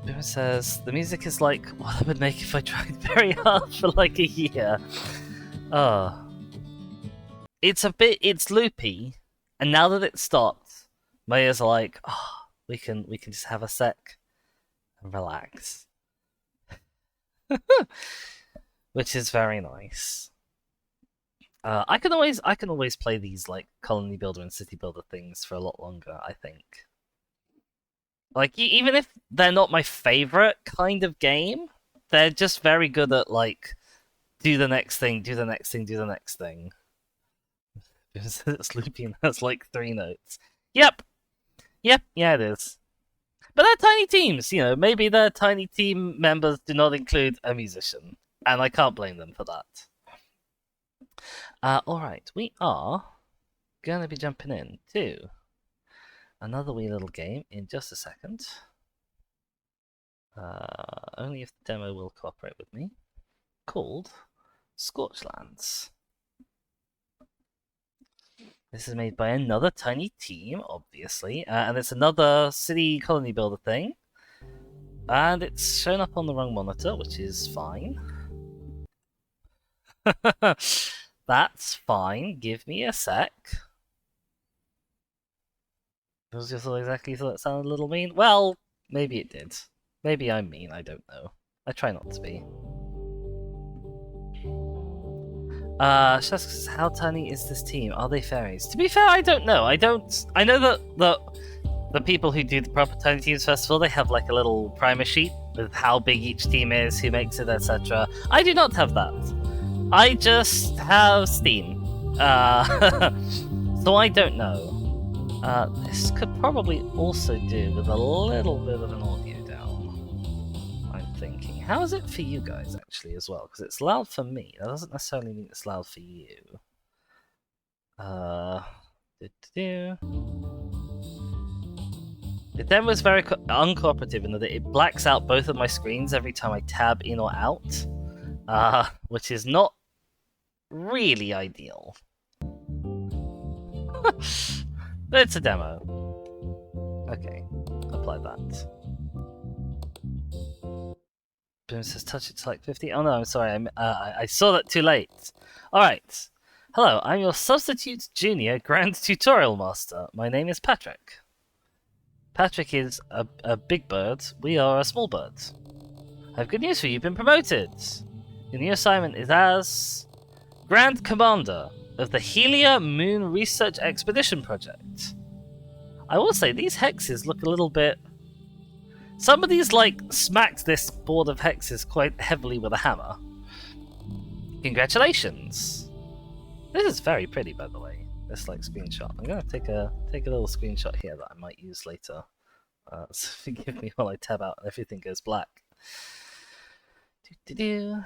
Boomer says, the music is like what I would make if I tried very hard for like a year. It's loopy, and now that it's stopped, my ears are like, we can just have a sec and relax. Which is very nice. I can always play these like colony builder and city builder things for a lot longer, I think. Like, even if they're not my favorite kind of game, they're just very good at, like, do the next thing, do the next thing, do the next thing. It's loopy and has, like, 3 notes. Yep, yeah, it is. But they're tiny teams, you know, maybe their tiny team members do not include a musician, and I can't blame them for that. Alright, we are gonna be jumping in to another wee little game in just a second. Only if the demo will cooperate with me. Called Scorchlands. This is made by another tiny team, obviously, and it's another city colony builder thing. And it's shown up on the wrong monitor, which is fine. That's fine. Give me a sec. Was just exactly thought it sounded a little mean? Well, maybe it did. Maybe I'm mean, I don't know. I try not to be. Shaska, how tiny is this team? Are they fairies? To be fair, I don't know. I know that the people who do the proper Tiny Teams Festival, they have like a little primer sheet with how big each team is, who makes it, etc. I do not have that. I just have Steam. So I don't know. This could probably also do with a little bit of an audio down, I'm thinking. How is it for you guys, actually, as well? Because it's loud for me. That doesn't necessarily mean it's loud for you. The demo is very uncooperative in that it blacks out both of my screens every time I tab in or out, which is not really ideal. But it's a demo. Okay, apply that. Boom says touch it to like 50. Oh no, I'm sorry, I saw that too late. Alright. Hello, I'm your substitute junior grand tutorial master. My name is Patrick. Patrick is a big bird. We are a small bird. I have good news for you. You've been promoted. Your new assignment is as Grand Commander of the Helia Moon Research Expedition Project. I will say, these hexes look a little bit... Some of these, like, smacked this board of hexes quite heavily with a hammer. Congratulations! This is very pretty, by the way, this, like, screenshot. I'm gonna take a little screenshot here that I might use later. So forgive me while I tab out and everything goes black. Doo-doo-doo.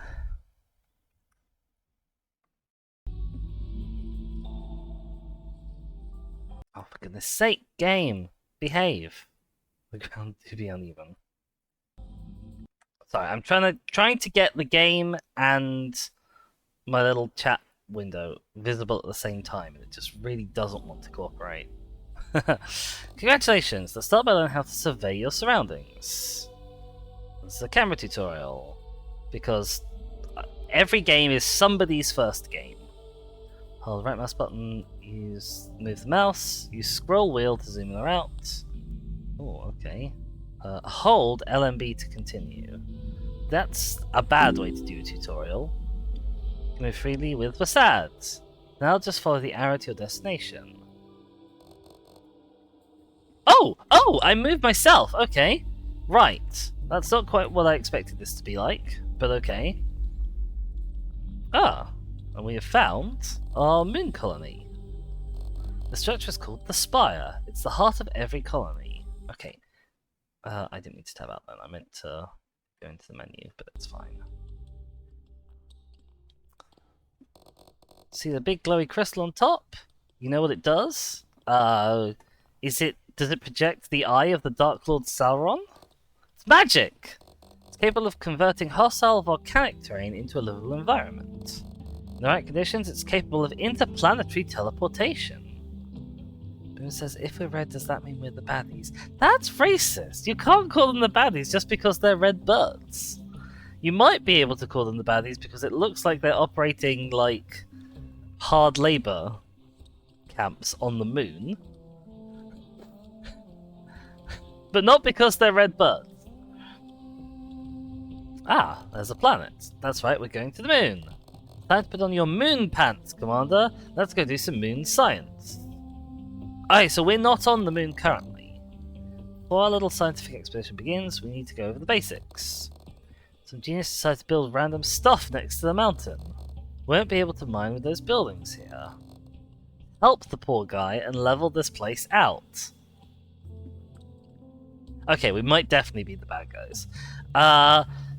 Oh, for goodness sake, game! Behave! The ground to be uneven. Sorry, I'm trying to get the game and my little chat window visible at the same time, and it just really doesn't want to cooperate. Congratulations! Let's start by learning how to survey your surroundings. This is a camera tutorial, because every game is somebody's first game. Hold the right mouse button, move the mouse, use scroll wheel to zoom in or out. Oh, okay. Hold LMB to continue. That's a bad way to do a tutorial. Move freely with facades. Now just follow the arrow to your destination. Oh! I moved myself! Okay. Right. That's not quite what I expected this to be like, but okay. Ah. And we have found our moon colony. The structure is called the Spire. It's the heart of every colony. Okay. I didn't mean to tab out then. I meant to go into the menu, but it's fine. See the big glowy crystal on top? You know what it does? Does it project the eye of the Dark Lord Sauron? It's magic! It's capable of converting hostile volcanic terrain into a livable environment. In the right conditions, it's capable of interplanetary teleportation. Boom says, if we're red, does that mean we're the baddies? That's racist! You can't call them the baddies just because they're red birds. You might be able to call them the baddies because it looks like they're operating like hard labor camps on the moon. But not because they're red birds. Ah, there's a planet. That's right, we're going to the moon. Time to put on your moon pants, Commander. Let's go do some moon science. Alright, so we're not on the moon currently. Before our little scientific expedition begins, we need to go over the basics. Some genius decided to build random stuff next to the mountain. We won't be able to mine with those buildings here. Help the poor guy and level this place out. Okay, we might definitely be the bad guys.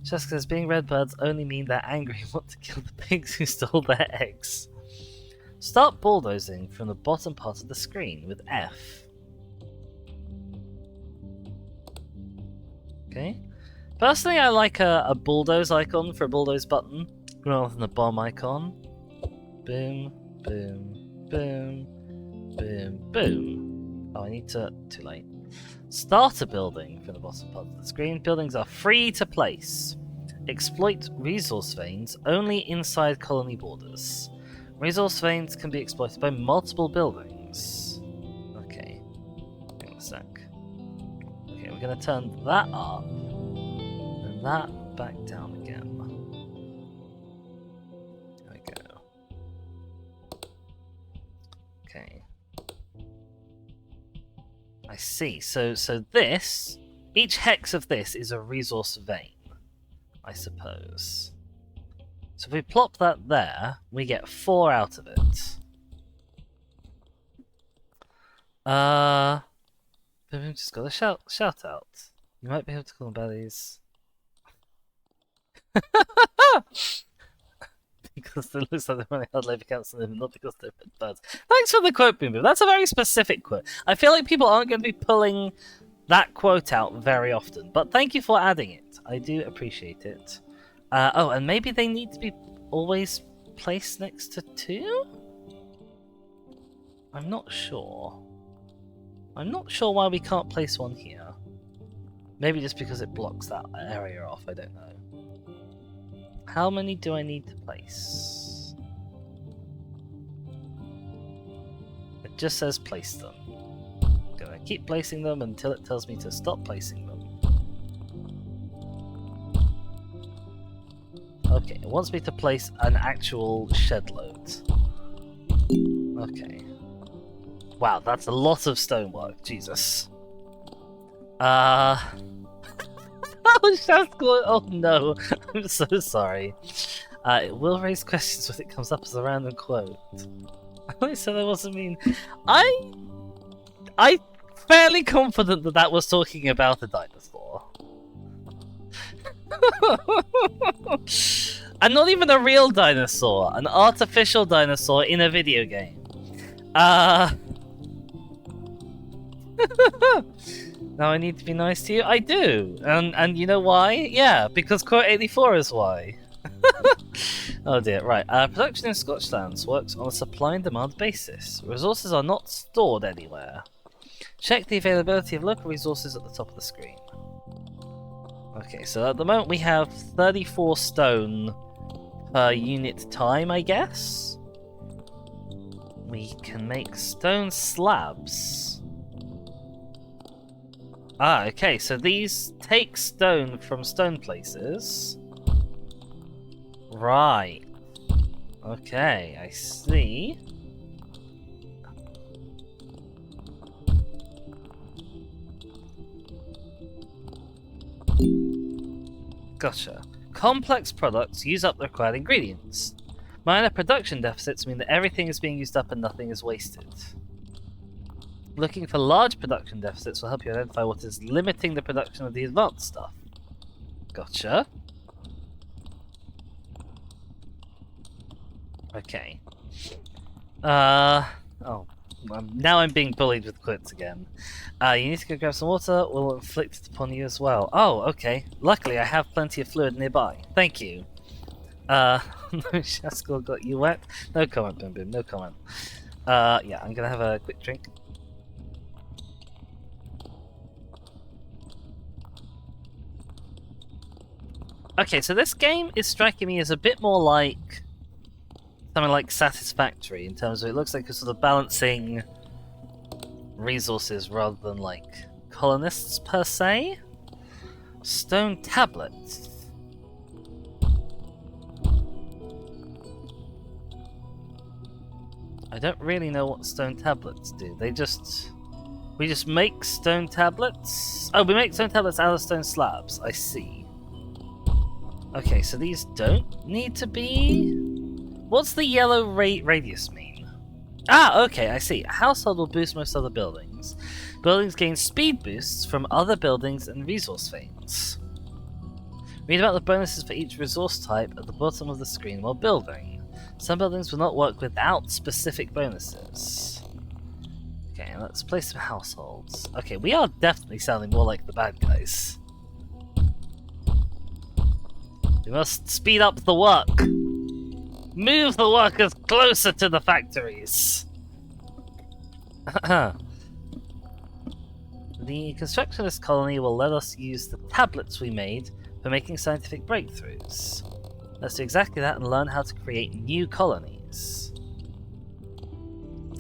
Just because being redbirds only mean they're angry and want to kill the pigs who stole their eggs. Start bulldozing from the bottom part of the screen with F. Okay. Personally, I like a bulldoze icon for a bulldoze button rather than a bomb icon. Boom, boom, boom, boom, boom. Oh, I need to... too late. Start a building from the bottom part of the screen. Buildings are free to place. Exploit resource veins only inside colony borders. Resource veins can be exploited by multiple buildings. Okay. Hang on a sec. Okay, we're going to turn that up. And that back down again. There we go. Okay. I see. So this, each hex of this is a resource vein, I suppose. So if we plop that there, we get 4 out of it. We've just got a shout out. You might be able to call them baddies. Because it looks like they're running hard labor camps on them, not because they're red birds. Thanks for the quote, Boom Boom. That's a very specific quote. I feel like people aren't going to be pulling that quote out very often, but thank you for adding it. I do appreciate it. Oh, and maybe they need to be always placed next to 2? I'm not sure. I'm not sure why we can't place one here. Maybe just because it blocks that area off, I don't know. How many do I need to place? It just says place them. I'm gonna keep placing them until it tells me to stop placing them. Okay, it wants me to place an actual shed load. Okay. Wow, that's a lot of stonework, Jesus. Oh no, I'm so sorry. It will raise questions when it comes up as a random quote. I said I wasn't mean. I'm fairly confident that that was talking about a dinosaur. And not even a real dinosaur, an artificial dinosaur in a video game. Now I need to be nice to you? I do! And you know why? Yeah, because quote 84 is why. Oh dear, right. Production in Scorchlands works on a supply and demand basis. Resources are not stored anywhere. Check the availability of local resources at the top of the screen. Okay, so at the moment we have 34 stone per unit time, I guess? We can make stone slabs. Ah, okay, so these take stone from stone places. Right. Okay, I see. Gotcha. Complex products use up the required ingredients. Minor production deficits mean that everything is being used up and nothing is wasted. Looking for large production deficits will help you identify what is limiting the production of the advanced stuff. Gotcha. Okay. Oh. Now I'm being bullied with quotes again. You need to go grab some water, we'll inflict it upon you as well. Oh, okay. Luckily I have plenty of fluid nearby. Thank you. No, Shaskell got you wet. No comment, Boom Boom, no comment. Yeah, I'm gonna have a quick drink. Okay, so this game is striking me as a bit more like something like Satisfactory in terms of it looks like you're sort of balancing resources rather than like colonists per se. Stone tablets. I don't really know what stone tablets do. We just make stone tablets? Oh, we make stone tablets out of stone slabs. I see. Okay, so these don't need to be... What's the yellow radius mean? Ah, okay, I see. A household will boost most other buildings. Buildings gain speed boosts from other buildings and resource veins. Read about the bonuses for each resource type at the bottom of the screen while building. Some buildings will not work without specific bonuses. Okay, let's place some households. Okay, we are definitely sounding more like the bad guys. We must speed up the work. Move the workers closer to the factories. The construction of this colony will let us use the tablets we made for making scientific breakthroughs. Let's do exactly that and learn how to create new colonies.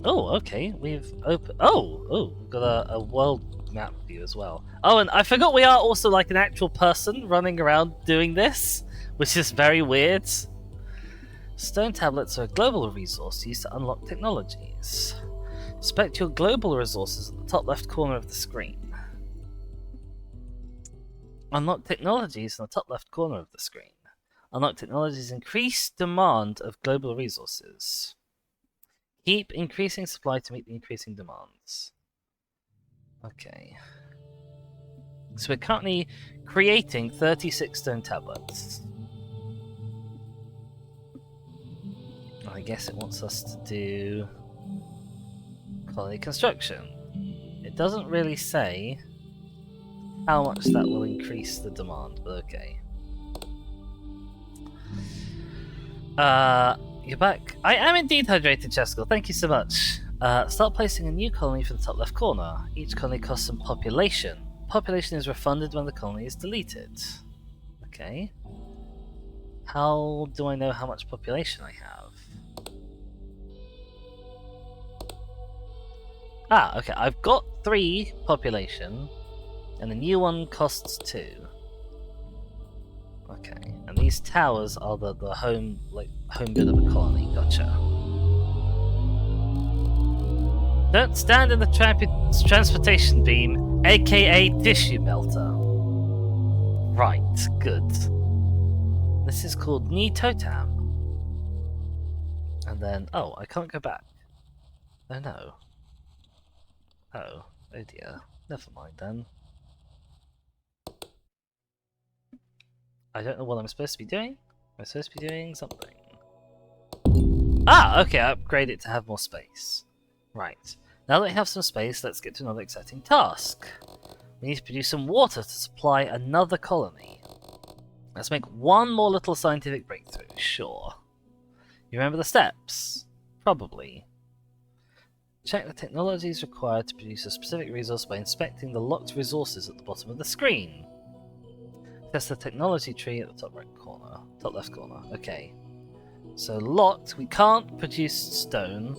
Oh, okay. We've opened. Oh, we've got a world map view as well. Oh, and I forgot we are also like an actual person running around doing this, which is very weird. Stone tablets are a global resource used to unlock technologies. Select your global resources at the top left corner of the screen. Unlock technologies in the top left corner of the screen. Unlock technologies increase demand of global resources. Keep increasing supply to meet the increasing demands. Okay. So we're currently creating 36 stone tablets. I guess it wants us to do colony construction. It doesn't really say how much that will increase the demand, but okay. You're back. I am indeed hydrated, Cheskel. Thank you so much. Start placing a new colony for the top left corner. Each colony costs some population. Population is refunded when the colony is deleted. Okay. How do I know how much population I have? Ah, okay. I've got 3 population, and the new one costs 2. Okay, and these towers are the home bit of a colony. Gotcha. Don't stand in the transportation beam, aka tissue melter. Right, good. This is called Ni Totam. And then, oh, I can't go back. Oh no. Oh dear. Never mind then. I don't know what I'm supposed to be doing. I'm supposed to be doing something. Ah, okay, upgrade it to have more space. Right. Now that we have some space, let's get to another exciting task. We need to produce some water to supply another colony. Let's make one more little scientific breakthrough, sure. You remember the steps? Probably. Check the technologies required to produce a specific resource by inspecting the locked resources at the bottom of the screen. Test the technology tree at the top left corner. Okay. So locked, we can't produce stone,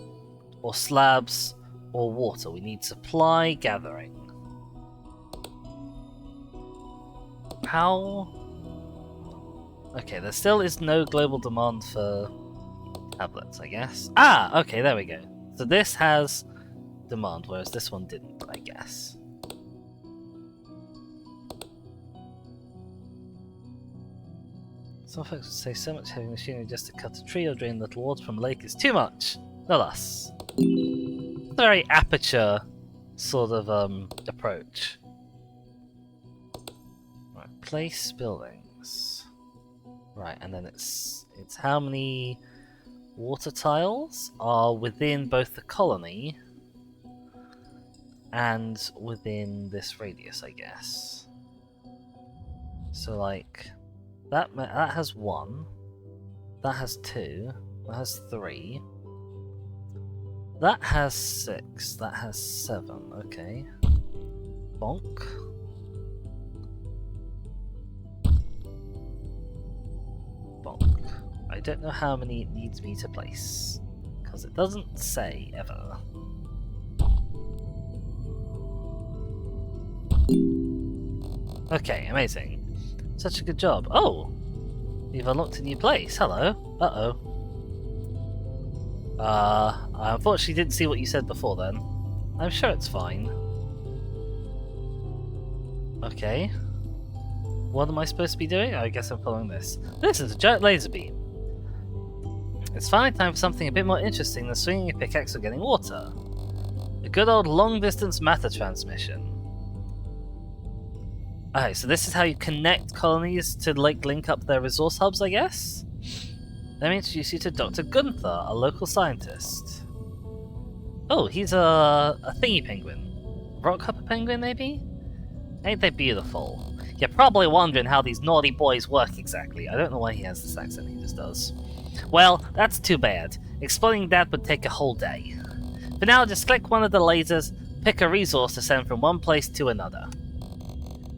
or slabs, or water. We need supply gathering. How? Okay, there still is no global demand for tablets, I guess. Ah, okay, there we go. So this has demand, whereas this one didn't, I guess. Some folks would say so much heavy machinery just to cut a tree or drain little water from a lake is too much. Not us. It's a very aperture sort of approach. Right, place buildings. Right, and then it's how many water tiles are within both the colony and within this radius, I guess. So like that has 1, that has 2, that has 3, that has 6, that has 7. Okay. Bonk. I don't know how many it needs me to place, because it doesn't say ever. Okay, amazing. Such a good job. Oh! You've unlocked a new place. Hello. Uh-oh. I unfortunately didn't see what you said before then. I'm sure it's fine. Okay. What am I supposed to be doing? I guess I'm following this. This is a giant laser beam. It's finally time for something a bit more interesting than swinging a pickaxe or getting water. A good old long-distance matter transmission. Okay, so this is how you connect colonies to link up their resource hubs, I guess? Let me introduce you to Dr. Gunther, a local scientist. Oh, he's a thingy penguin. Rockhopper penguin, maybe? Ain't they beautiful? You're probably wondering how these naughty boys work exactly. I don't know why he has this accent, he just does. Well, that's too bad. Explaining that would take a whole day. For now, just click one of the lasers, pick a resource to send from one place to another.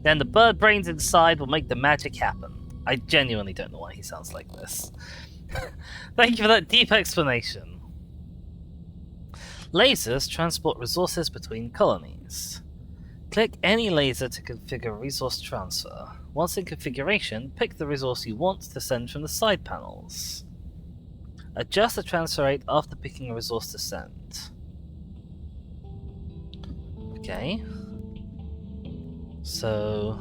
Then the bird brains inside will make the magic happen. I genuinely don't know why he sounds like this. Thank you for that deep explanation. Lasers transport resources between colonies. Click any laser to configure resource transfer. Once in configuration, pick the resource you want to send from the side panels. Adjust the transfer rate after picking a resource to send. Okay. So...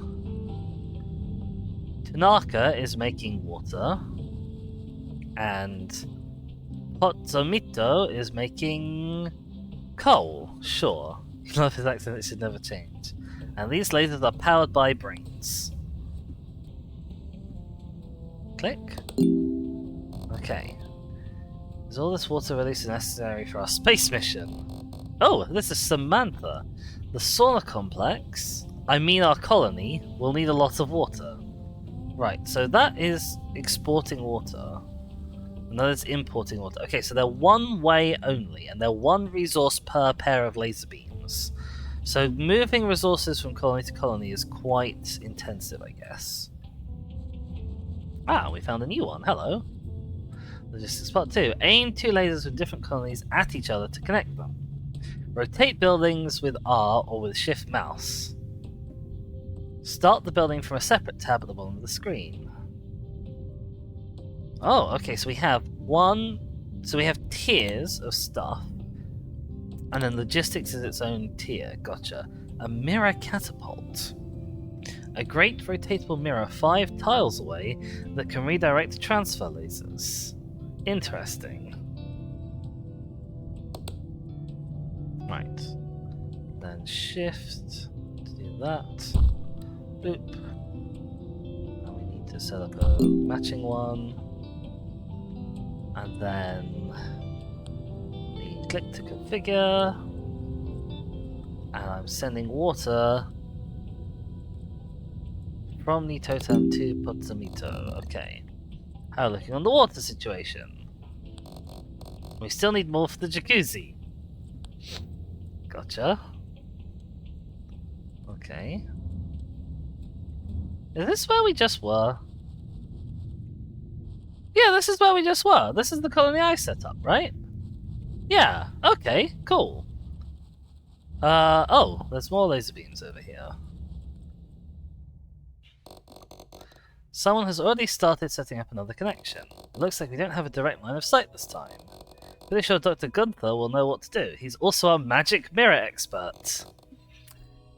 Tanaka is making water. And Potsomito is making coal. Sure. You love his accent, it should never change. And these lasers are powered by brains. Click. Okay. Is all this water release necessary for our space mission? Oh, this is Samantha. The sauna complex, I mean our colony, will need a lot of water. Right, so that is exporting water. And that is importing water. Okay, so they're one way only, and they're one resource per pair of laser beams. So moving resources from colony to colony is quite intensive, I guess. Ah, we found a new one. Hello. Logistics part 2. Aim 2 lasers with different colonies at each other to connect them. Rotate buildings with R or with shift mouse. Start the building from a separate tab at the bottom of the screen. Oh, okay, so we have tiers of stuff, and then logistics is its own tier. Gotcha. A mirror catapult. A great rotatable mirror 5 tiles away that can redirect transfer lasers. Interesting. Right. Then shift to do that. Boop. And we need to set up a matching one. And then the click to configure. And I'm sending water from the totem to Potsomito. Okay. How are we looking on the water situation? We still need more for the jacuzzi. Gotcha. Okay. Is this where we just were? Yeah, this is where we just were. This is the colony I set up, right? Yeah, okay, cool. Oh, there's more laser beams over here. Someone has already started setting up another connection. It looks like we don't have a direct line of sight this time. Pretty sure Dr. Gunther will know what to do. He's also a magic mirror expert.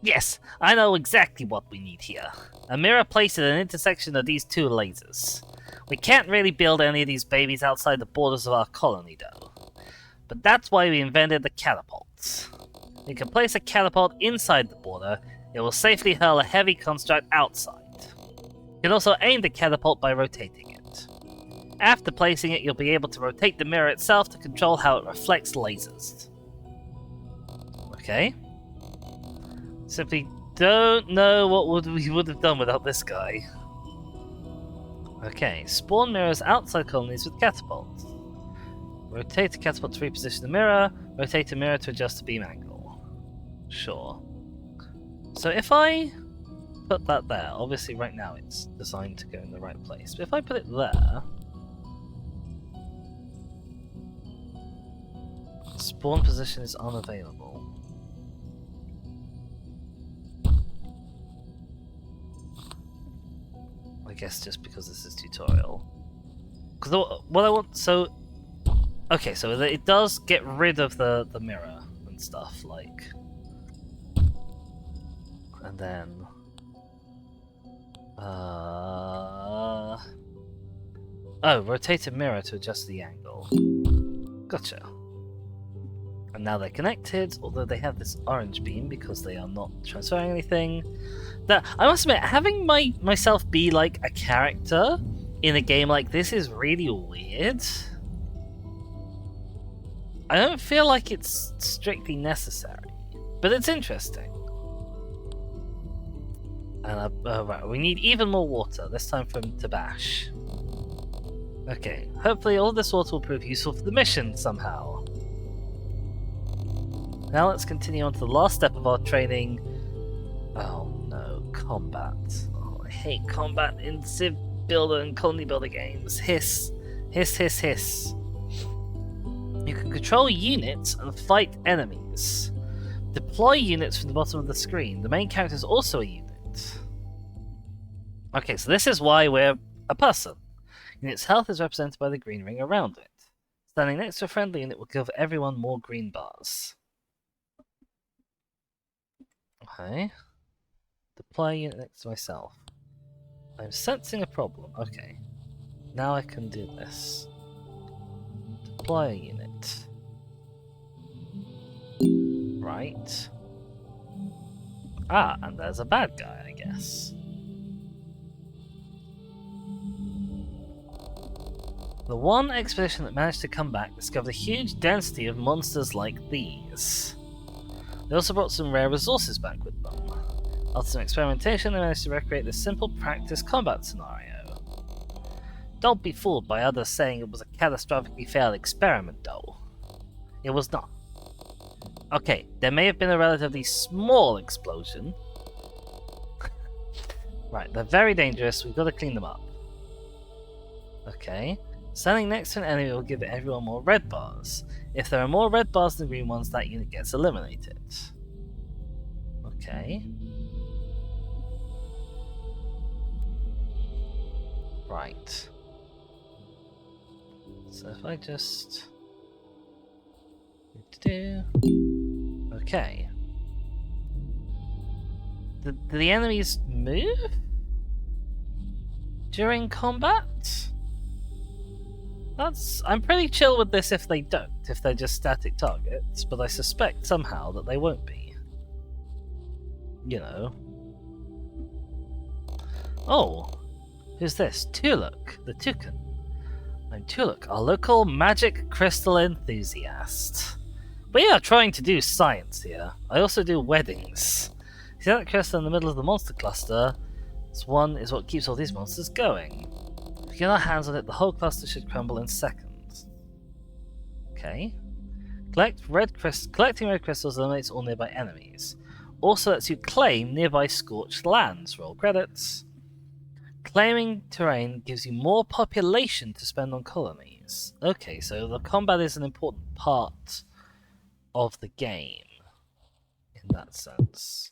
Yes, I know exactly what we need here. A mirror placed at an intersection of these 2 lasers. We can't really build any of these babies outside the borders of our colony, though. But that's why we invented the catapults. We can place a catapult inside the border. It will safely hurl a heavy construct outside. You can also aim the catapult by rotating it. After placing it, you'll be able to rotate the mirror itself to control how it reflects lasers. Okay. Simply don't know what we would have done without this guy. Okay, spawn mirrors outside colonies with catapults. Rotate the catapult to reposition the mirror. Rotate the mirror to adjust the beam angle. Sure. So if I put that there, obviously right now it's designed to go in the right place, but if I put it there, Spawn position is unavailable. I guess just because this is tutorial. Because what I want, so okay, so it does get rid of the mirror and stuff, like, and then oh, rotate a mirror to adjust the angle. Gotcha. And now they're connected, although they have this orange beam because they are not transferring anything. That, I must admit, having myself be like a character in a game like this is really weird. I don't feel like it's strictly necessary, but it's interesting. And right, we need even more water, this time from Tabash. Okay, hopefully all this water will prove useful for the mission somehow. Now let's continue on to the last step of our training. Oh no, combat. Oh, I hate combat in Civ Builder and Colony Builder games. Hiss. Hiss, hiss, hiss. You can control units and fight enemies. Deploy units from the bottom of the screen. The main character is also a unit. Okay, so this is why we're a person. Unit's health is represented by the green ring around it. Standing next to a friendly unit will give everyone more green bars. Okay. Deploy a unit next to myself. I'm sensing a problem. Okay. Now I can do this. Deploy a unit. Right. Ah, and there's a bad guy, I guess. The one expedition that managed to come back discovered a huge density of monsters like these. They also brought some rare resources back with them. After some experimentation, they managed to recreate this simple practice combat scenario. Don't be fooled by others saying it was a catastrophically failed experiment, though. It was not. Okay, there may have been a relatively small explosion. Right, they're very dangerous, we've got to clean them up. Okay. Standing next to an enemy will give everyone more red bars. If there are more red bars than green ones, that unit gets eliminated. Okay. Right. So if I just... Okay. Do the enemies move during combat? I'm pretty chill with this if they don't, if they're just static targets, but I suspect somehow that they won't be. You know. Oh, who's this? Tuluk, the Toucan. I'm Tuluk, a local magic crystal enthusiast. We are trying to do science here. I also do weddings. See that crystal in the middle of the monster cluster? This one is what keeps all these monsters going. If we get our hands on it, the whole cluster should crumble in seconds. Okay. Collecting red crystals eliminates all nearby enemies. Also lets you claim nearby scorched lands. Roll credits. Claiming terrain gives you more population to spend on colonies. Okay, so the combat is an important part of the game in that sense.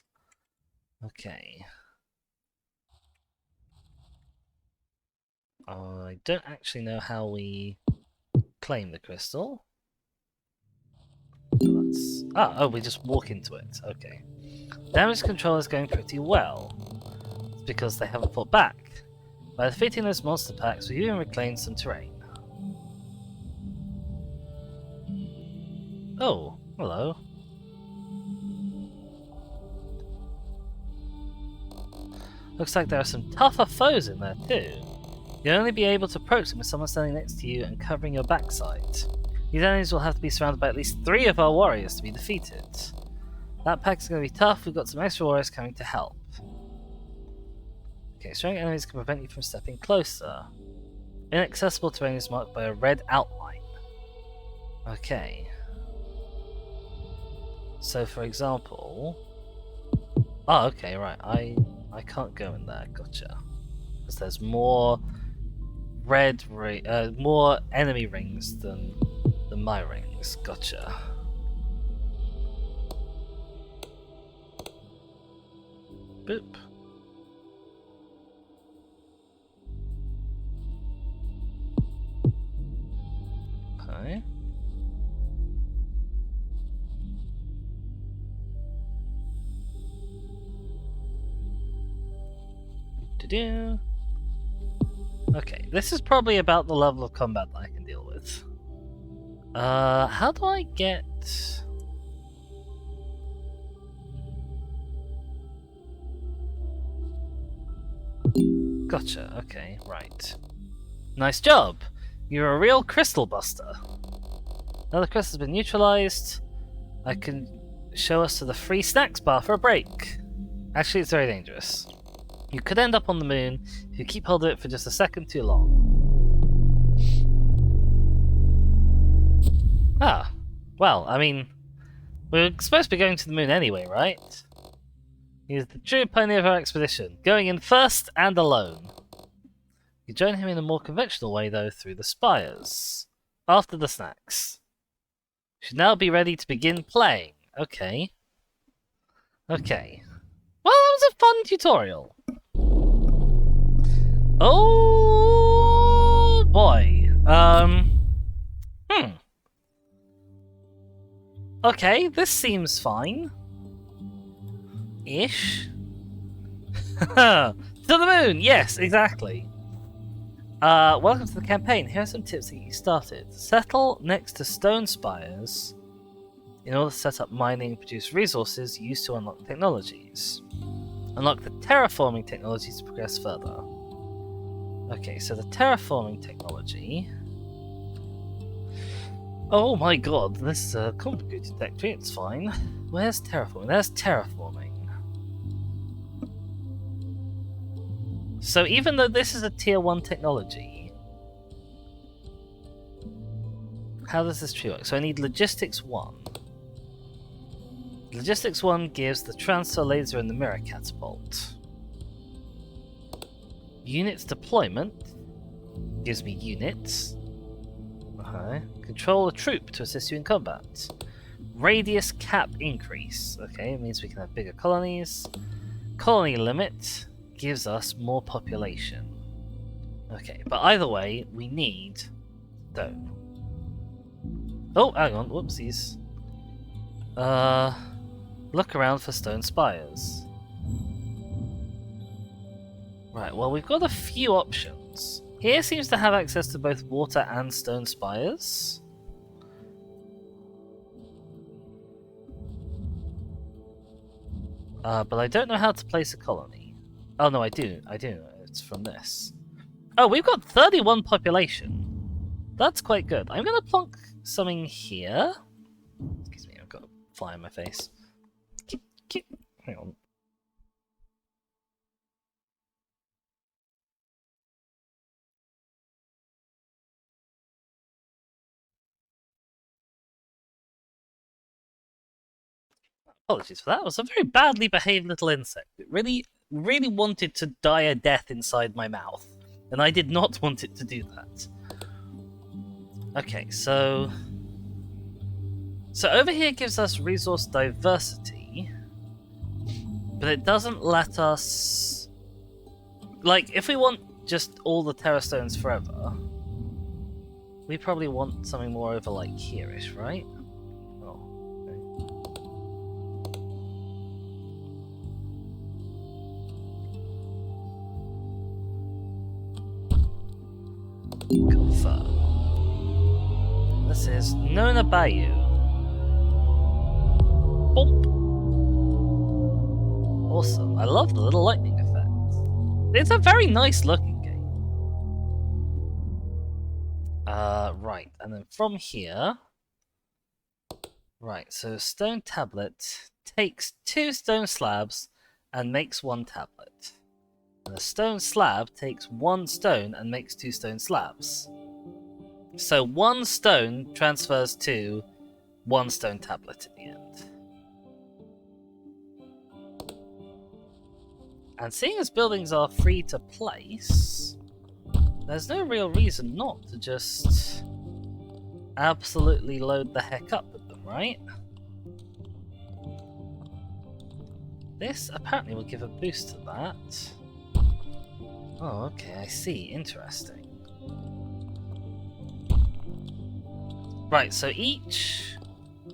Okay. I don't actually know how we claim the crystal. Oh, we just walk into it. Okay. Damage control is going pretty well. It's because they haven't fought back. By defeating those monster packs, we've even reclaimed some terrain. Oh, hello. Looks like there are some tougher foes in there too. You'll only be able to approach them with someone standing next to you and covering your backside. These enemies will have to be surrounded by at least 3 of our warriors to be defeated. That pack is going to be tough, we've got some extra warriors coming to help. Okay, strong enemies can prevent you from stepping closer. Inaccessible terrain is marked by a red outline. Okay. So for example... Oh, okay, right, I can't go in there, gotcha. Because there's more more enemy rings than my rings, gotcha. Boop. Okay. Do-do. Okay, this is probably about the level of combat that I can deal with. How do I get... Gotcha, okay, right. Nice job! You're a real crystal buster. Now the crystal's been neutralized. I can show us to the free snacks bar for a break. Actually, it's very dangerous. You could end up on the moon if you keep hold of it for just a second too long. Ah, well, I mean, we're supposed to be going to the moon anyway, right? He's the true pioneer of our expedition, going in first and alone. You join him in a more conventional way, though, through the spires. After the snacks. You should now be ready to begin playing. Okay. Okay. Well, that was a fun tutorial. Oh boy. Okay, this seems fine. Ish. To the moon! Yes, exactly. Welcome to the campaign. Here are some tips to get you started. Settle next to stone spires in order to set up mining and produce resources used to unlock technologies. Unlock the terraforming technologies to progress further. Okay, so the terraforming technology... Oh my god, this is a complicated tech tree, it's fine. Where's terraforming? There's terraforming. So even though this is a tier 1 technology, how does this tree work? So I need logistics 1. Logistics 1 gives the transfer laser and the mirror catapult. Units deployment gives me units. Okay. Control a troop to assist you in combat. Radius cap increase. Okay, it means we can have bigger colonies. Colony limit gives us more population. Okay, but either way, we need stone. Oh, hang on, whoopsies. Look around for stone spires. Right, well, we've got a few options. Here seems to have access to both water and stone spires. But I don't know how to place a colony. Oh no, I do. It's from this. Oh, we've got 31 population. That's quite good. I'm gonna plonk something here. Excuse me, I've got a fly in my face. Hang on. Apologies for that. It was a very badly behaved little insect. It really wanted to die a death inside my mouth. And I did not want it to do that. Okay, so over here gives us resource diversity, but it doesn't let us... Like, if we want just all the Terra Stones forever, we probably want something more over, like, here-ish, right? Confirm. This is Nona Bayou. Boop. Awesome. I love the little lightning effect. It's a very nice looking game. Right, and then from here... Right, so stone tablet takes 2 stone slabs and makes 1 tablet. And a stone slab takes 1 stone and makes 2 stone slabs. So 1 stone transfers to 1 stone tablet in the end. And seeing as buildings are free to place, there's no real reason not to just absolutely load the heck up with them, right? This apparently will give a boost to that. Oh, okay, I see. Interesting. Right, so each...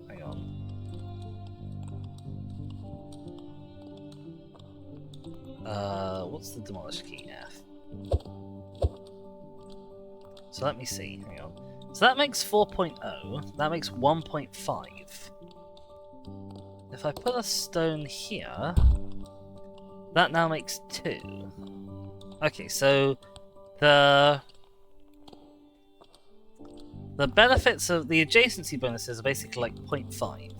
Hang on. What's the demolish key? F. So let me see. Hang on. So that makes 4.0. That makes 1.5. If I put a stone here, that now makes 2. Okay, so the benefits of the adjacency bonuses are basically like 0.5.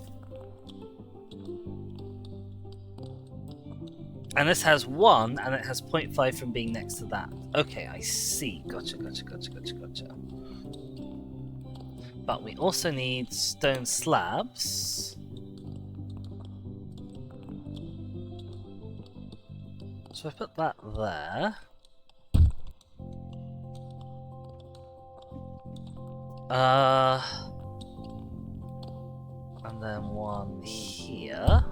And this has 1, and it has 0.5 from being next to that. Okay, I see. Gotcha. But we also need stone slabs. So I put that there. And then one here.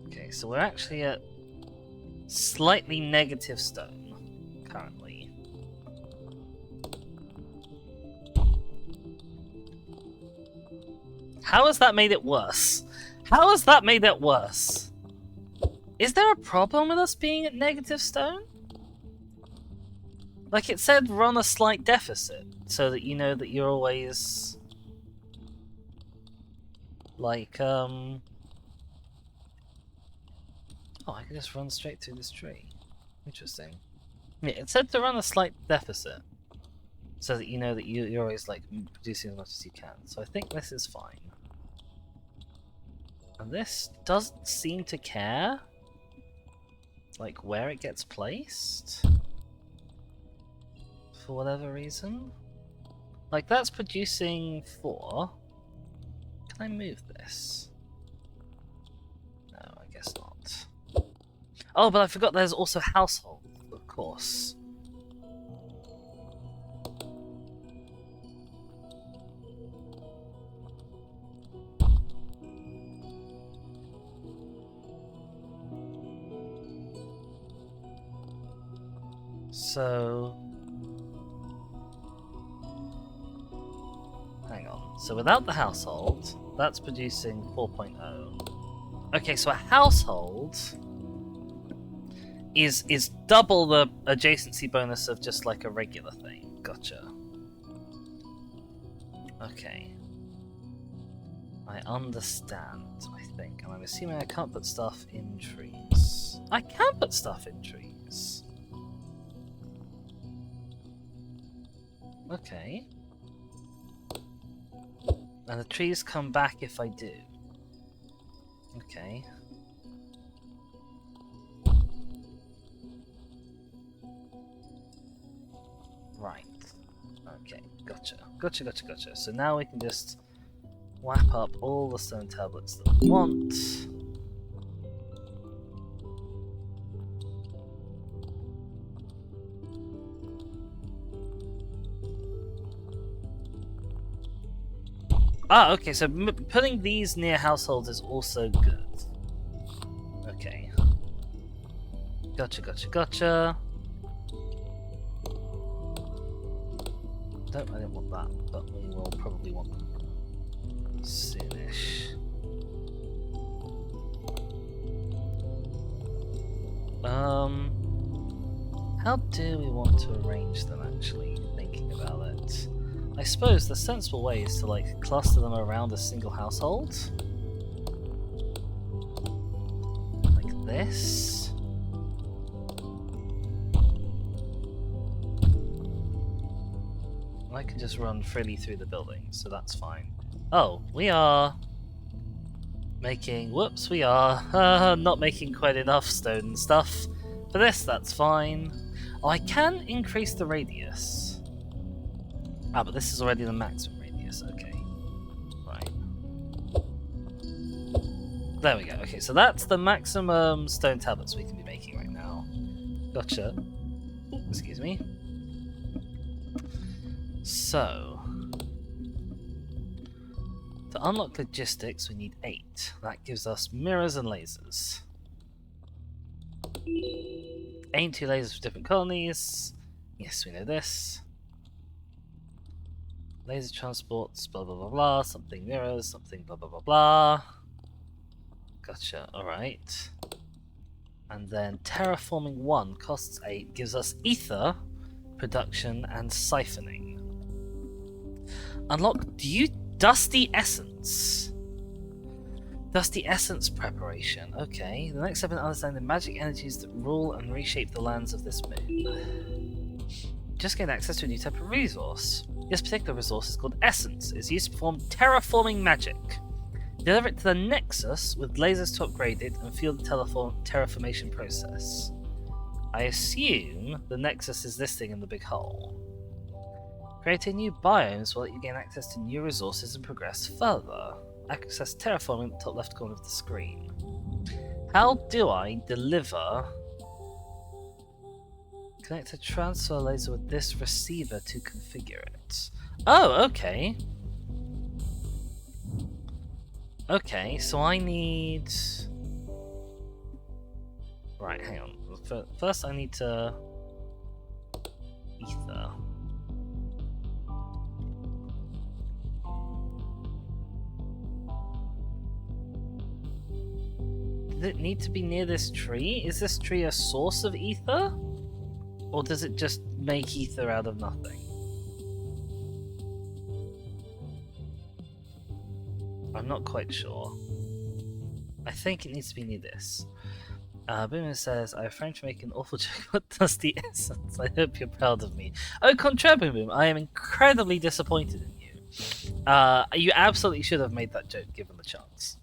Okay, so we're actually at slightly negative stone currently. How has that made it worse? How has that made it worse? Is there a problem with us being at negative stone? Like it said run a slight deficit, so that you know that you're always... Like, Oh, I can just run straight through this tree. Interesting. Yeah, it said to run a slight deficit, so that you know that you're always, like, producing as much as you can. So I think this is fine. And this doesn't seem to care, like, where it gets placed, for whatever reason. Like, that's producing 4. Can I move this? No, I guess not. Oh, but I forgot there's also household, of course. So... Hang on. So without the household, that's producing 4.0. Okay, so a household is double the adjacency bonus of just like a regular thing. Gotcha. Okay. I understand, I think. And I'm assuming I can't put stuff in trees. I can put stuff in trees. Okay. And the trees come back if I do. Okay. Right. Okay, gotcha. Gotcha. So now we can just wrap up all the stone tablets that we want. Ah, okay, so putting these near households is also good. Okay. Gotcha. I didn't want that, but we will probably want them soonish. How do we want to arrange them, actually, thinking about it? I suppose the sensible way is to, like, cluster them around a single household. Like this. I can just run freely through the building, so that's fine. Oh, we are making... Whoops, we are not making quite enough stone stuff. For this, that's fine. Oh, I can increase the radius. Ah, but this is already the maximum radius, okay. Right. There we go, okay, so that's the maximum stone tablets we can be making right now. Gotcha. Excuse me. So, to unlock logistics, we need 8. That gives us mirrors and lasers. Aim 2 lasers for different colonies. Yes, we know this. Laser transports, blah blah blah blah, something mirrors, something blah blah blah blah. Gotcha, alright. And then terraforming 1 costs 8, gives us ether, production, and siphoning. Unlock Dusty Essence. Dusty Essence preparation, okay. The next step in understanding the magic energies that rule and reshape the lands of this moon. Just gained access to a new type of resource. This particular resource is called Essence. It's used to perform terraforming magic. Deliver it to the Nexus with lasers to upgrade it and fuel the terraformation process. I assume the Nexus is this thing in the big hole. Creating new biomes will let you gain access to new resources and progress further. Access terraforming at the top left corner of the screen. How do I deliver... Connect a transfer laser with this receiver to configure it. Oh, okay. Okay, so I need... Right, hang on. First I need to... Ether. Does it need to be near this tree? Is this tree a source of ether? Or does it just make ether out of nothing? I'm not quite sure. I think it needs to be near this. Boomer says, I have friend to make an awful joke about Dusty Essence. I hope you're proud of me. Oh, contra Boom Boom, I am incredibly disappointed in you. You absolutely should have made that joke given the chance.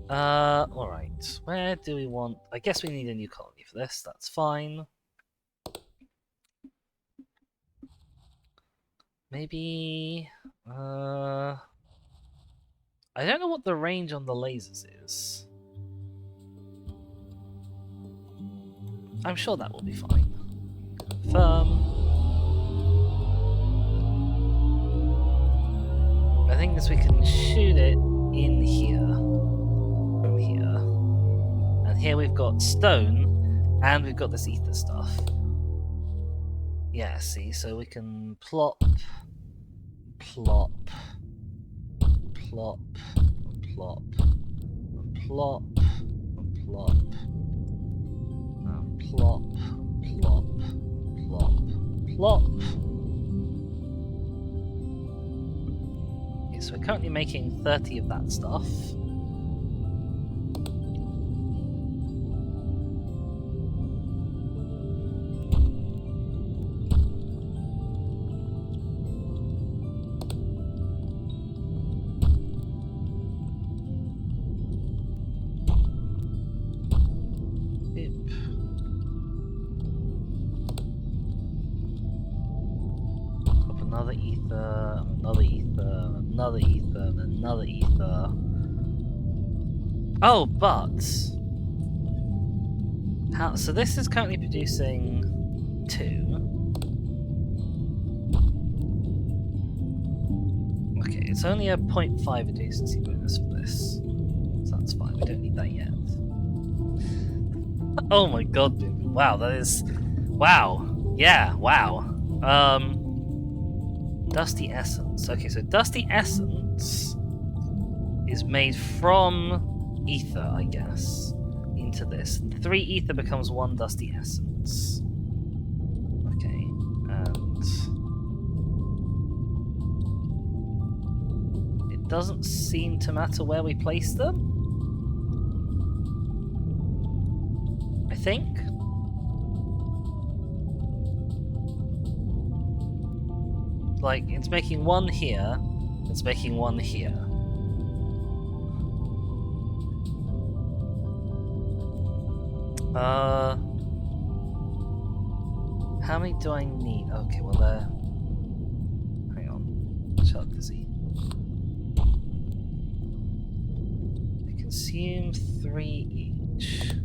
Alright. Where do we want... I guess we need a new colony for this, that's fine. Maybe... I don't know what the range on the lasers is. I'm sure that will be fine. Confirm. I think we can shoot it in here. From here. And here we've got stone, and we've got this ether stuff. Yeah, see, so we can plop, plop, plop, plop, plop, plop, plop, plop, plop, plop. Okay, so we're currently making 30 of that stuff. Another ether, another ether, another ether, another ether. Oh, but how? So this is currently producing 2. Okay, it's only a 0.5 adjacency bonus for this, so that's fine. We don't need that yet. Oh my god, dude! Wow, that is wow. Yeah, wow. Dusty Essence. Okay, so Dusty Essence is made from ether, I guess, into this. 3 ether becomes 1 Dusty Essence. Okay, and it doesn't seem to matter where we place them, I think. Like, it's making 1 here, it's making 1 here. How many do I need? Okay, well there. Hang on. Shark busy. They consume 3 each.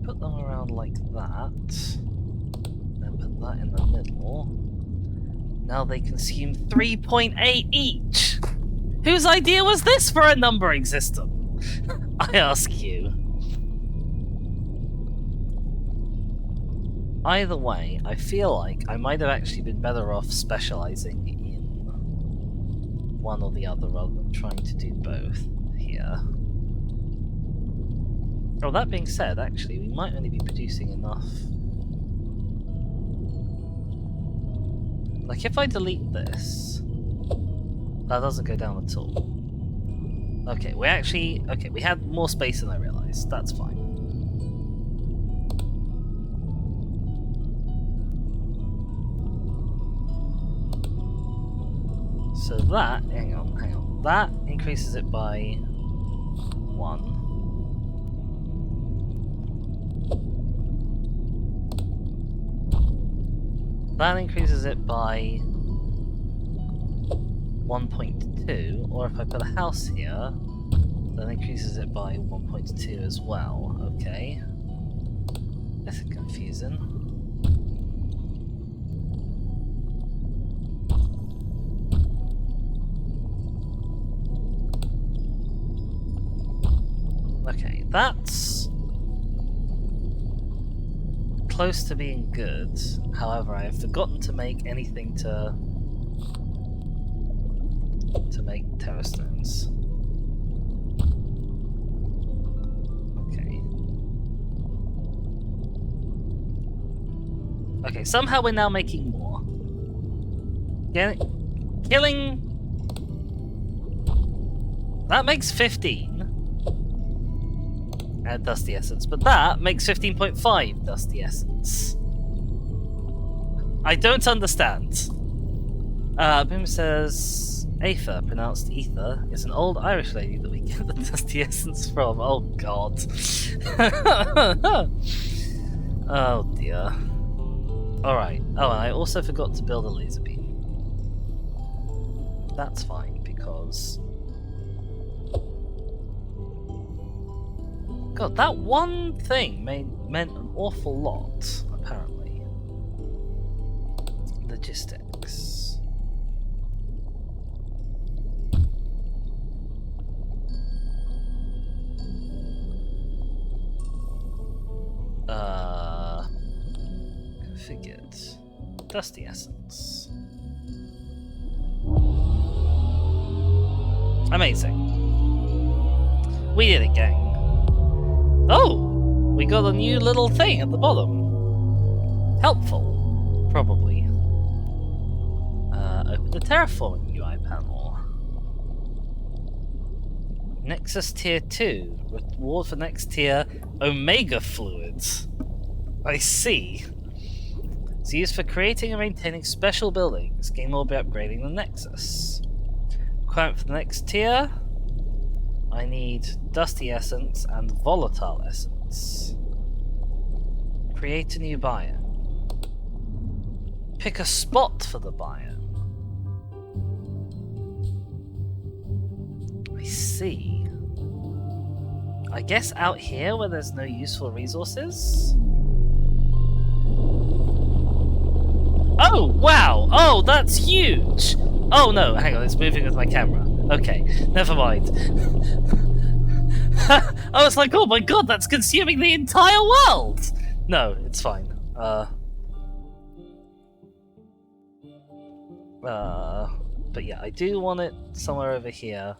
put them around like that, then put that in the middle, now they consume 3.8 each! Whose idea was this for a numbering system? I ask you. Either way, I feel like I might have actually been better off specializing in one or the other rather than trying to do both here. Oh, that being said, actually, we might only be producing enough. Like, if I delete this, that doesn't go down at all. Okay, we had more space than I realized. That's fine. So that, hang on, that increases it by 1. That increases it by 1.2, or if I put a house here, that increases it by 1.2 as well. Okay. This is confusing. Okay, that's close to being good. However, I have forgotten to make anything to make terrastones. Okay. Okay, somehow we're now making more. Killing... That makes 15. Dusty Essence, but that makes 15.5 Dusty Essence. I don't understand. Boom says, Aether, pronounced Ether, is an old Irish lady that we get the Dusty Essence from. Oh god. Oh dear. Alright. Oh, and I also forgot to build a laser beam. That's fine, because... God, that one thing meant an awful lot, apparently. Logistics. Configured. Dusty Essence. Amazing. We did it, gang. Oh! We got a new little thing at the bottom. Helpful, probably. Open the terraforming UI panel. Nexus Tier 2. Reward for next tier Omega Fluids. I see. It's used for creating and maintaining special buildings. Game will be upgrading the Nexus. Requirement for the next tier. I need Dusty Essence and Volatile Essence. Create a new biome. Pick a spot for the biome. I see. I guess out here where there's no useful resources? Oh, wow! Oh, that's huge! Oh no, hang on, it's moving with my camera. Okay, never mind. I was like, oh my god, that's consuming the entire world! No, it's fine. But yeah, I do want it somewhere over here.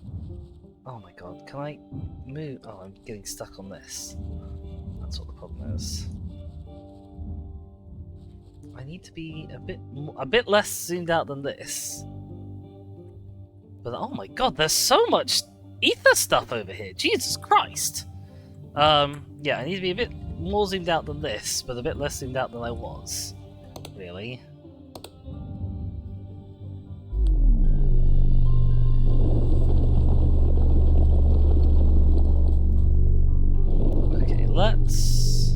Oh my god, can I move? Oh, I'm getting stuck on this. That's what the problem is. I need to be a bit less zoomed out than this. But oh my god, there's so much ether stuff over here. Jesus Christ. Yeah, I need to be a bit more zoomed out than this, but a bit less zoomed out than I was. Really. Okay, let's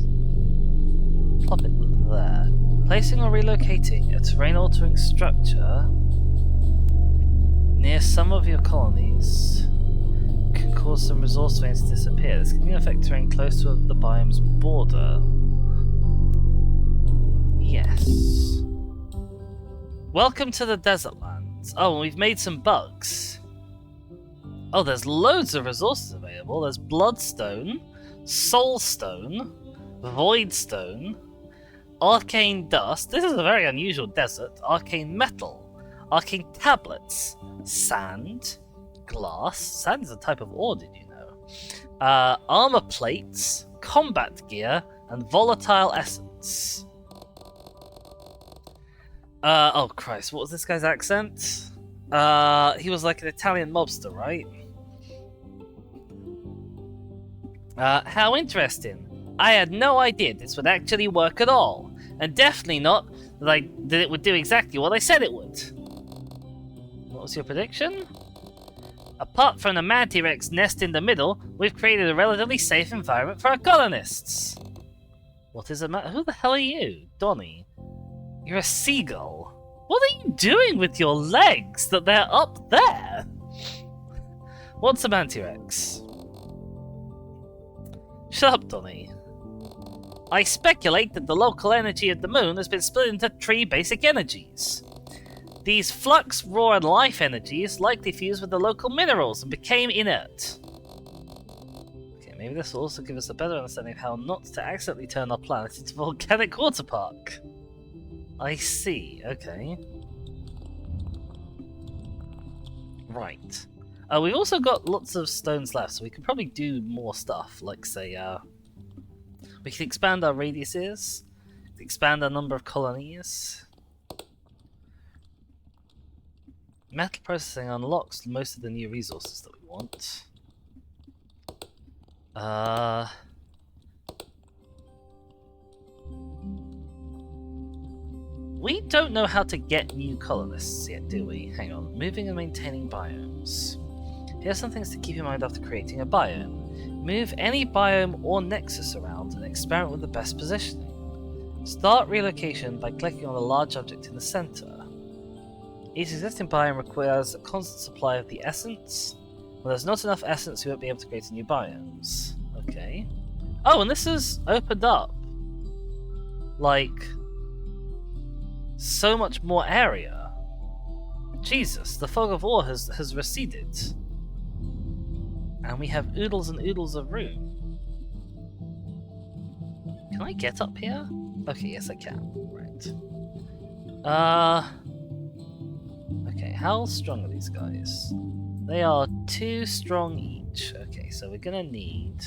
plop it there. Placing or relocating a terrain-altering structure near some of your colonies can cause some resource veins to disappear. This can affect terrain close to the biome's border. Yes. Welcome to the desert lands. Oh, and we've made some bugs. Oh, there's loads of resources available. There's bloodstone, soulstone, voidstone, arcane dust. This is a very unusual desert. Arcane metal, arcane tablets, sand, glass. Sand is a type of ore, did you know? Armor plates, combat gear, and volatile essence. Oh Christ, what was this guy's accent? He was like an Italian mobster, right? How interesting. I had no idea this would actually work at all. And definitely not that it would do exactly what I said it would. What was your prediction? Apart from the Mantirex nest in the middle, we've created a relatively safe environment for our colonists. What is the matter? Who the hell are you? Donnie. You're a seagull. What are you doing with your legs that they're up there? What's a Mantirex? Shut up, Donnie. I speculate that the local energy of the moon has been split into 3 basic energies. These flux, raw, and life energies likely fused with the local minerals and became inert. Okay, maybe this will also give us a better understanding of how not to accidentally turn our planet into a volcanic water park. I see, okay. Right. We've also got lots of stones left, so we can probably do more stuff, like say, we can expand our radiuses, expand our number of colonies. Metal processing unlocks most of the new resources that we want. We don't know how to get new colonists yet, do we? Hang on. Moving and maintaining biomes. Here's some things to keep in mind after creating a biome. Move any biome or nexus around and experiment with the best positioning. Start relocation by clicking on a large object in the center. Each existing biome requires a constant supply of the essence. When there's not enough essence, you won't be able to create new biomes. Okay. Oh, and this is opened up. Like, so much more area. Jesus, the fog of war has receded. And we have oodles and oodles of room. Can I get up here? Okay, yes I can. Right. Okay, how strong are these guys? They are 2 strong each. Okay, so we're gonna need...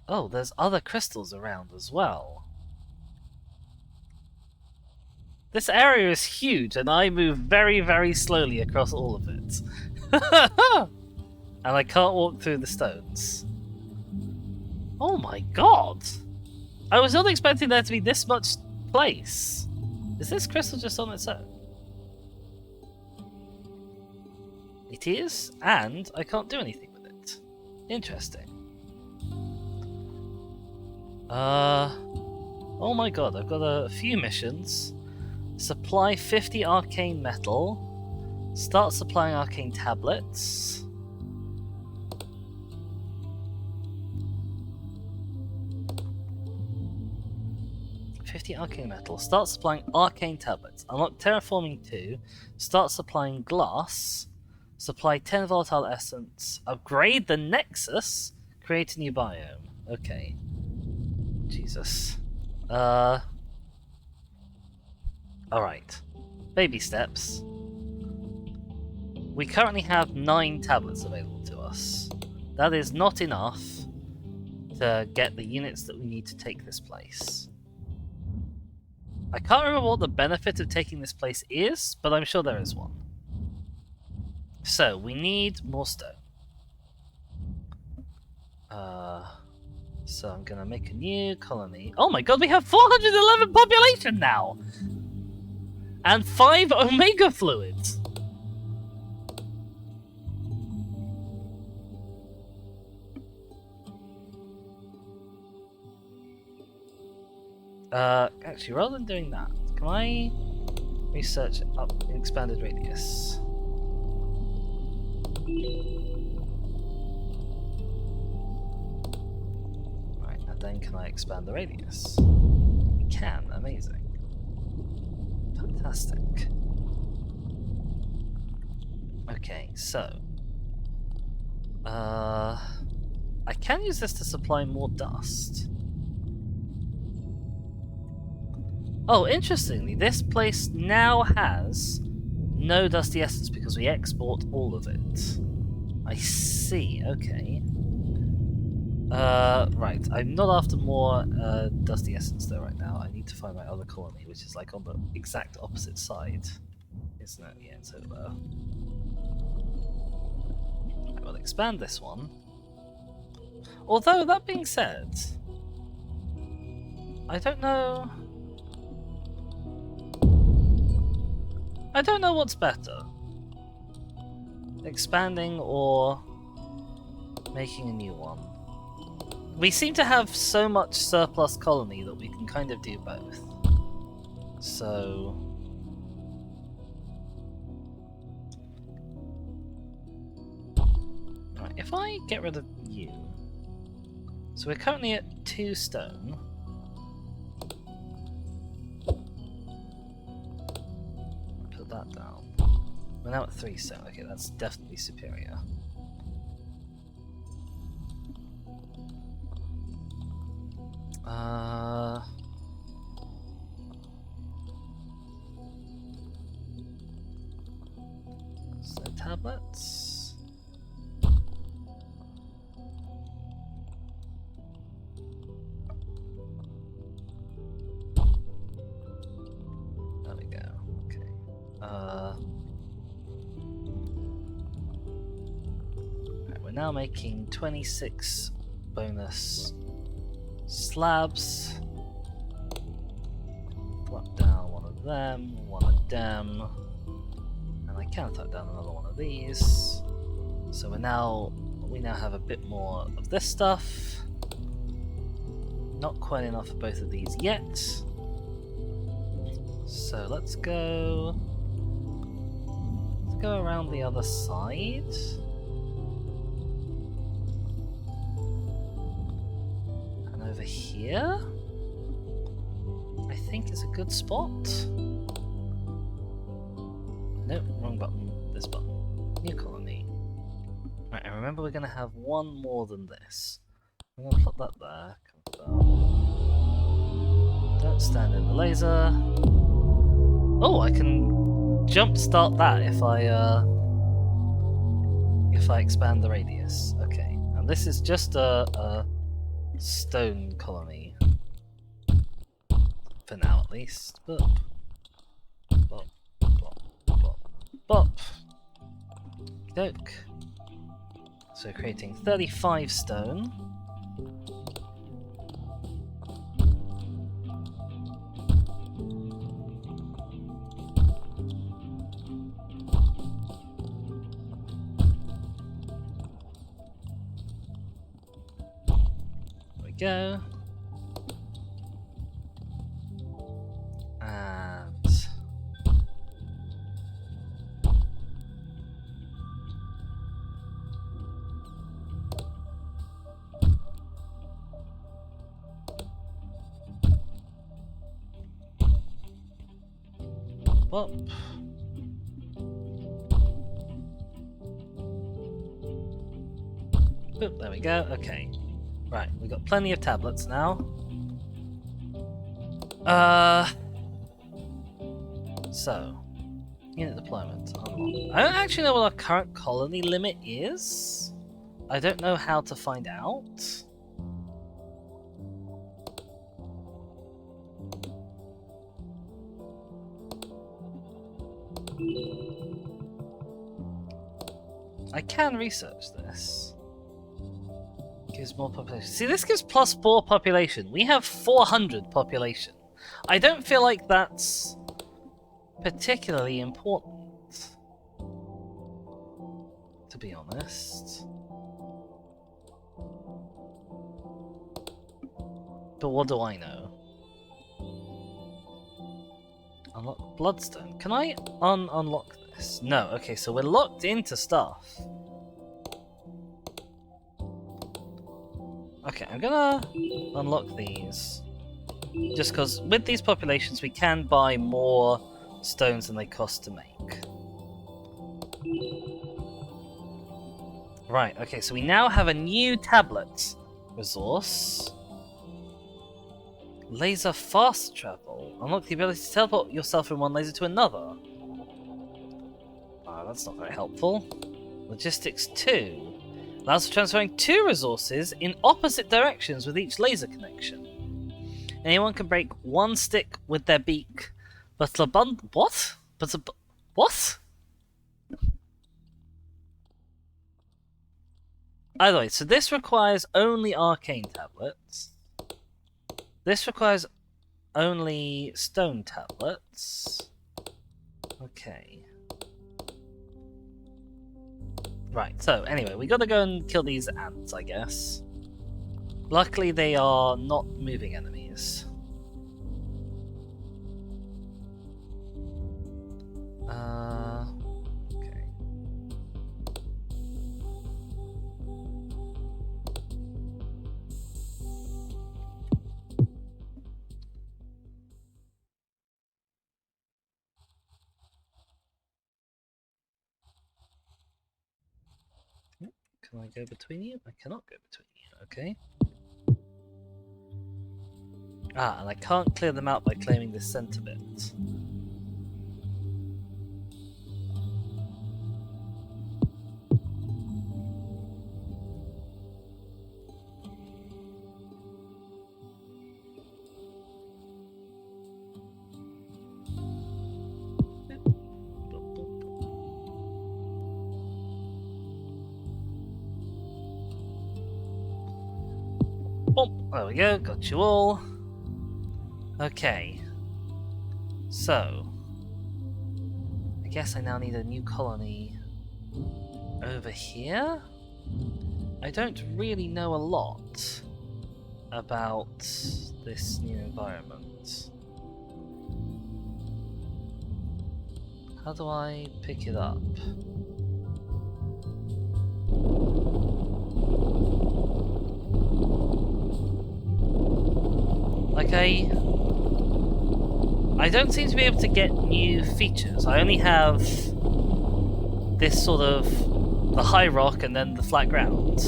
Oh, there's other crystals around as well. This area is huge, and I move very, very slowly across all of it. And I can't walk through the stones. Oh my god! I was not expecting there to be this much place. Is this crystal just on its own? It is, and I can't do anything with it. Interesting. Oh my god, I've got a few missions. Supply 50 arcane metal. Start supplying arcane tablets. Arcane metal. Start supplying arcane tablets. Unlock terraforming 2. Start supplying glass. Supply 10 volatile essence. Upgrade the nexus. Create a new biome. Okay. Jesus. Alright. Baby steps. We currently have 9 tablets available to us. That is not enough to get the units that we need to take this place. I can't remember what the benefit of taking this place is, but I'm sure there is one. So, we need more stone. So I'm gonna make a new colony. Oh my god, we have 411 population now! And 5 omega fluids! Actually, rather than doing that, can I research up expanded radius? And then can I expand the radius? We can, amazing. Fantastic. Okay, so... I can use this to supply more dust. Oh, interestingly, this place now has no dusty essence because we export all of it. I see, okay. Right, I'm not after more dusty essence though right now. I need to find my other colony, which is like on the exact opposite side. Isn't it? Yeah, it's over there. I will expand this one. Although, that being said, I don't know... I don't know what's better. Expanding or making a new one. We seem to have so much surplus colony that we can kind of do both. So... Right, if I get rid of you... So we're currently at 2 stone. Put that down. We're now at 3 stone. Okay, that's definitely superior. So tablets. There we go. Okay. Right, we're now making 26 bonus slabs. Plop down one of them, and I can throw down another one of these. So we now have a bit more of this stuff. Not quite enough of both of these yet. So let's go around the other side. Over here, I think is a good spot. Nope, wrong button. This button. New colony. Right, and remember we're going to have one more than this. I'm going to plot that there. Don't stand in the laser. Oh, I can jump start that if I expand the radius. Okay, and this is just a stone colony for now at least. Bop, bop, bop, bop, bop. Doke. So creating 35 stone. Go. And up. Oop, there we go. Okay. Right, we've got plenty of tablets now. So, unit deployment. Unlock. I don't actually know what our current colony limit is. I don't know how to find out. I can research this. Gives more population. See, this gives +4 population. We have 400 population. I don't feel like that's particularly important, to be honest. But what do I know? Unlock Bloodstone. Can I unlock this? No. Okay, so we're locked into stuff. Okay, I'm gonna unlock these. Just because with these populations we can buy more stones than they cost to make. Right, okay, so we now have a new tablet resource. Laser fast travel. Unlock the ability to teleport yourself from one laser to another. That's not very helpful. Logistics 2. Allows for transferring 2 resources in opposite directions with each laser connection. Anyone can break 1 stick with their beak, but a what? What? Either way, so this requires only arcane tablets. This requires only stone tablets. Okay. Right, so anyway, we gotta go and kill these ants, I guess. Luckily, they are not moving enemies. Okay. Can I go between you? I cannot go between you, okay. And I can't clear them out by claiming this center bit. Boom! There we go, got you all. Okay. So, I guess I now need a new colony over here? I don't really know a lot about this new environment. How do I pick it up? Like I don't seem to be able to get new features. I only have this sort of the high rock and then the flat ground.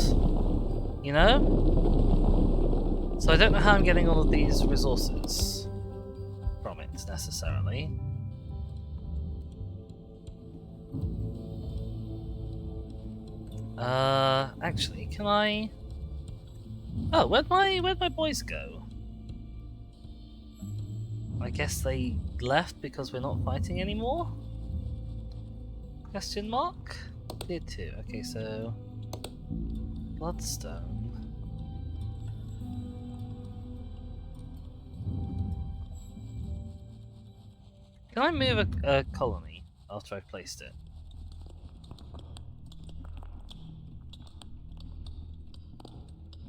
You know? So I don't know how I'm getting all of these resources from it necessarily. Actually, can I? Oh, where'd my boys go? I guess they left because we're not fighting anymore? Question mark? Tier 2. Okay, so Bloodstone. Can I move a colony after I've placed it?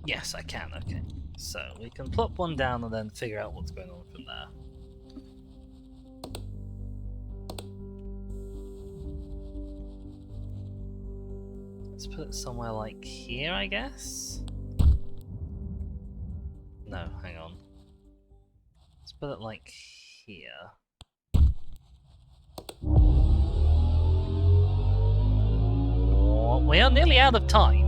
Yes, I can, okay. So, we can plop one down and then figure out what's going on from there. Let's put it somewhere like here, I guess? No, hang on. Let's put it like here. We are nearly out of time.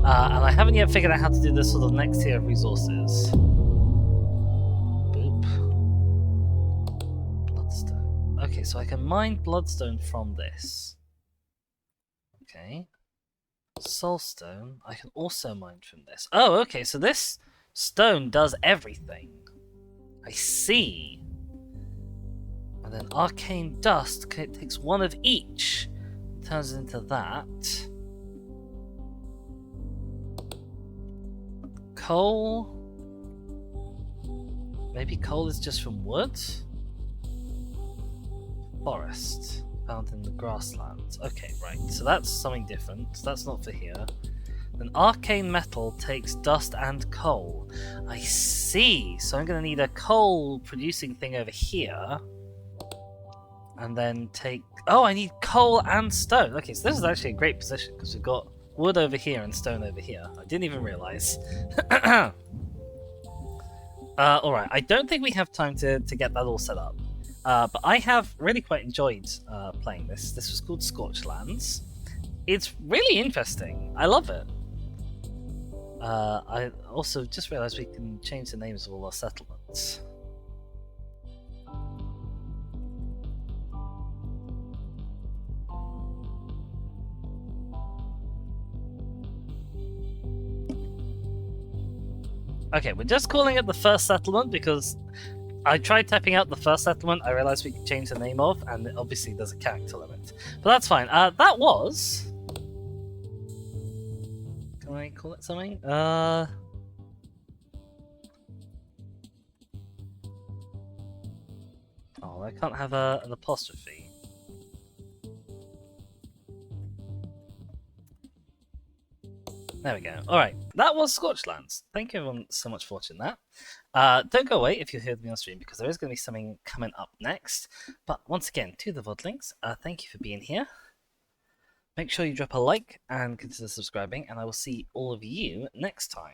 And I haven't yet figured out how to do this sort of next tier of resources. Boop. Bloodstone. Okay, so I can mine bloodstone from this. Okay. Soulstone, I can also mine from this. Oh, okay, so this stone does everything. I see. And then arcane dust takes one of each. Turns into that. Coal. Maybe coal is just from wood? Forest. Found in the grasslands. Okay, right. So that's something different. That's not for here. Then arcane metal takes dust and coal. I see. So I'm going to need a coal producing thing over here. And then take... Oh, I need coal and stone. Okay, so this is actually a great position because we've got wood over here and stone over here. I didn't even realize. Alright, I don't think we have time to get that all set up. But I have really quite enjoyed playing this. This was called Scorchlands. It's really interesting. I love it. I also just realized we can change the names of all our settlements. Okay, we're just calling it the first settlement because I tried typing out the first settlement, I realized we could change the name of, and obviously there's a character limit. But that's fine. That was... Can I call it something? Oh, I can't have an apostrophe. There we go. Alright, that was Scorchlands. Thank you everyone so much for watching that. Don't go away if you heard me on stream, because there is going to be something coming up next. But once again, to the VODlings, thank you for being here. Make sure you drop a like and consider subscribing, and I will see all of you next time.